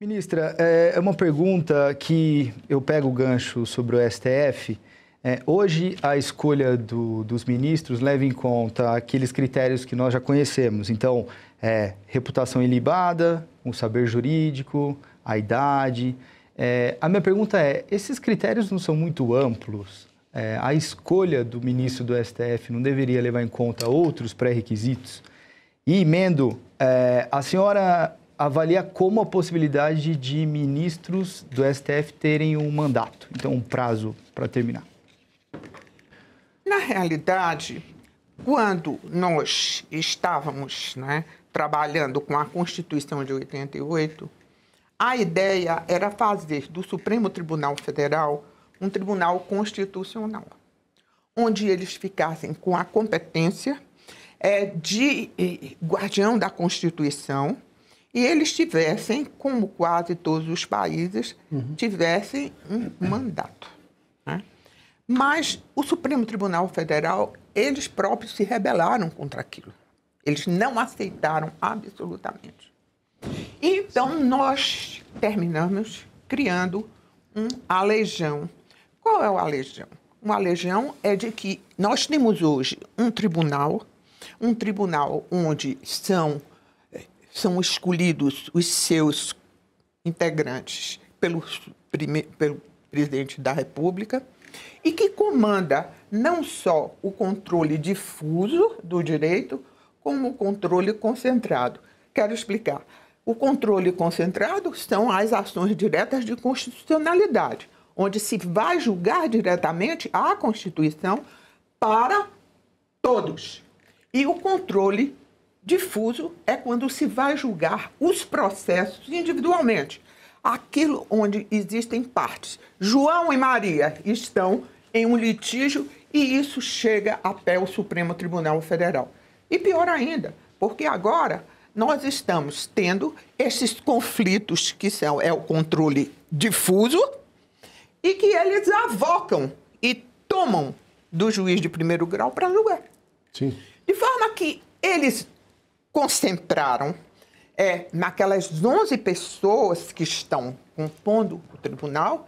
Ministra, é uma pergunta que eu pego o gancho sobre o STF. Hoje, a escolha dos ministros leva em conta aqueles critérios que nós já conhecemos. Então, reputação ilibada, o saber jurídico, a idade. A minha pergunta esses critérios não são muito amplos? A escolha do ministro do STF não deveria levar em conta outros pré-requisitos? E, emendo, a senhora avalia como a possibilidade de ministros do STF terem um mandato, então um prazo para terminar. Na realidade, quando nós estávamos trabalhando com a Constituição de 88, a ideia era fazer do Supremo Tribunal Federal um tribunal constitucional, onde eles ficassem com a competência de guardião da Constituição e eles tivessem, como quase todos os países, tivessem um mandato. Mas o Supremo Tribunal Federal, eles próprios se rebelaram contra aquilo. Eles não aceitaram absolutamente. Então, nós terminamos criando um alejão. Qual é o alejão? Um alejão é de que nós temos hoje um tribunal onde são escolhidos os seus integrantes pelo presidente da República e que comanda não só o controle difuso do direito, como o controle concentrado. Quero explicar. O controle concentrado são as ações diretas de constitucionalidade, onde se vai julgar diretamente a Constituição para todos. E o controle difuso é quando se vai julgar os processos individualmente. Aquilo onde existem partes. João e Maria estão em um litígio e isso chega até o Supremo Tribunal Federal. E pior ainda, porque agora nós estamos tendo esses conflitos que são o controle difuso e que eles avocam e tomam do juiz de primeiro grau para julgar. Sim. De forma que eles concentraram naquelas 11 pessoas que estão compondo o tribunal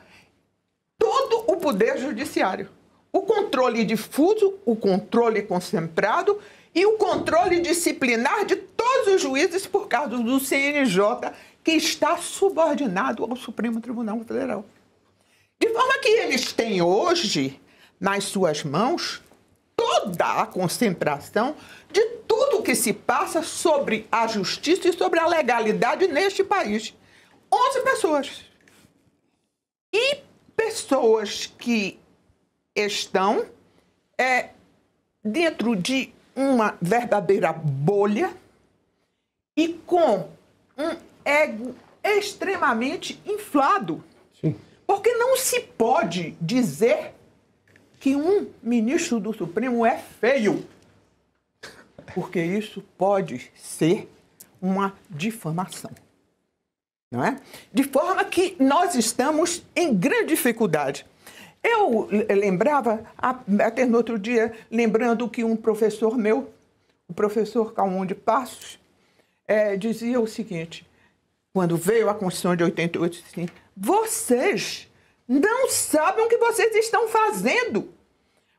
todo o poder judiciário. O controle difuso, o controle concentrado e o controle disciplinar de todos os juízes por causa do CNJ, que está subordinado ao Supremo Tribunal Federal. De forma que eles têm hoje, nas suas mãos, toda a concentração de tudo que se passa sobre a justiça e sobre a legalidade neste país. 11 pessoas. E pessoas que estão dentro de uma verdadeira bolha e com um ego extremamente inflado. Sim. Porque não se pode dizer que um ministro do Supremo é feio, porque isso pode ser uma difamação, não é? De forma que nós estamos em grande dificuldade. Eu lembrava, até no outro dia, lembrando que um professor meu, o professor Calmon de Passos, dizia o seguinte, quando veio a Constituição de 88, assim, vocês não sabem o que vocês estão fazendo.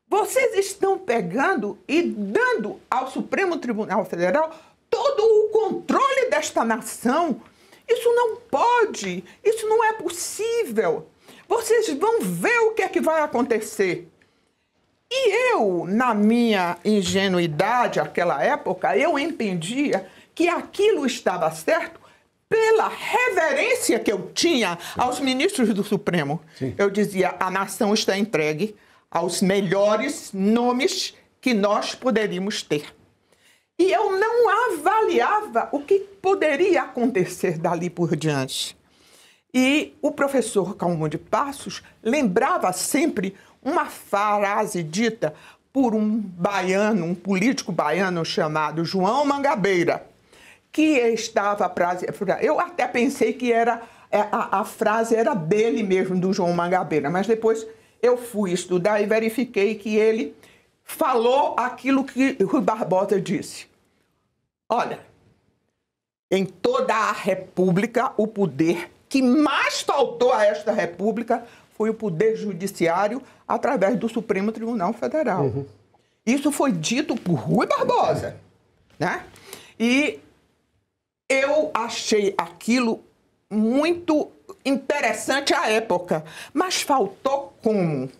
Vocês estão pegando e dando ao Supremo Tribunal Federal todo o controle desta nação. Isso não pode, isso não é possível. Vocês vão ver o que é que vai acontecer. E eu, na minha ingenuidade, naquela época, eu entendia que aquilo estava certo pela reverência que eu tinha aos ministros do Supremo. Sim. Eu dizia, a nação está entregue aos melhores nomes que nós poderíamos ter. E eu não avaliava o que poderia acontecer dali por diante. E o professor Calmon de Passos lembrava sempre uma frase dita por um baiano, um político baiano chamado João Mangabeira, que estava... Eu até pensei que a frase era dele mesmo, do João Mangabeira, mas depois eu fui estudar e verifiquei que ele falou aquilo que Rui Barbosa disse. Olha, em toda a República o poder que mais faltou a esta República foi o Poder Judiciário através do Supremo Tribunal Federal. Isso foi dito por Rui Barbosa, né? E eu achei aquilo muito interessante à época, mas faltou como?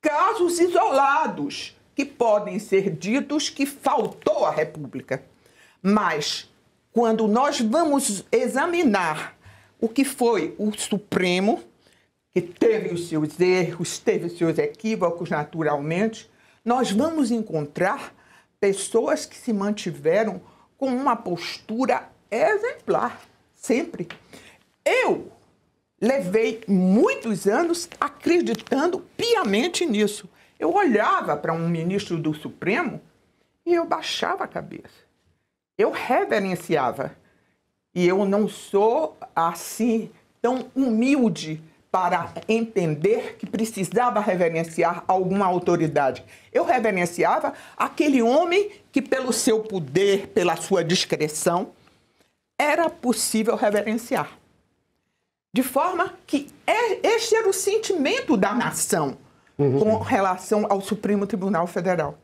Casos isolados que podem ser ditos que faltou à República. Mas, quando nós vamos examinar o que foi o Supremo, que teve os seus erros, teve os seus equívocos naturalmente, nós vamos encontrar pessoas que se mantiveram com uma postura exemplar, sempre. Eu levei muitos anos acreditando piamente nisso. Eu olhava para um ministro do Supremo e eu baixava a cabeça. Eu reverenciava. E eu não sou, assim, tão humilde para entender que precisava reverenciar alguma autoridade. Eu reverenciava aquele homem que, pelo seu poder, pela sua discrição, era possível reverenciar. De forma que este era o sentimento da nação com relação ao Supremo Tribunal Federal.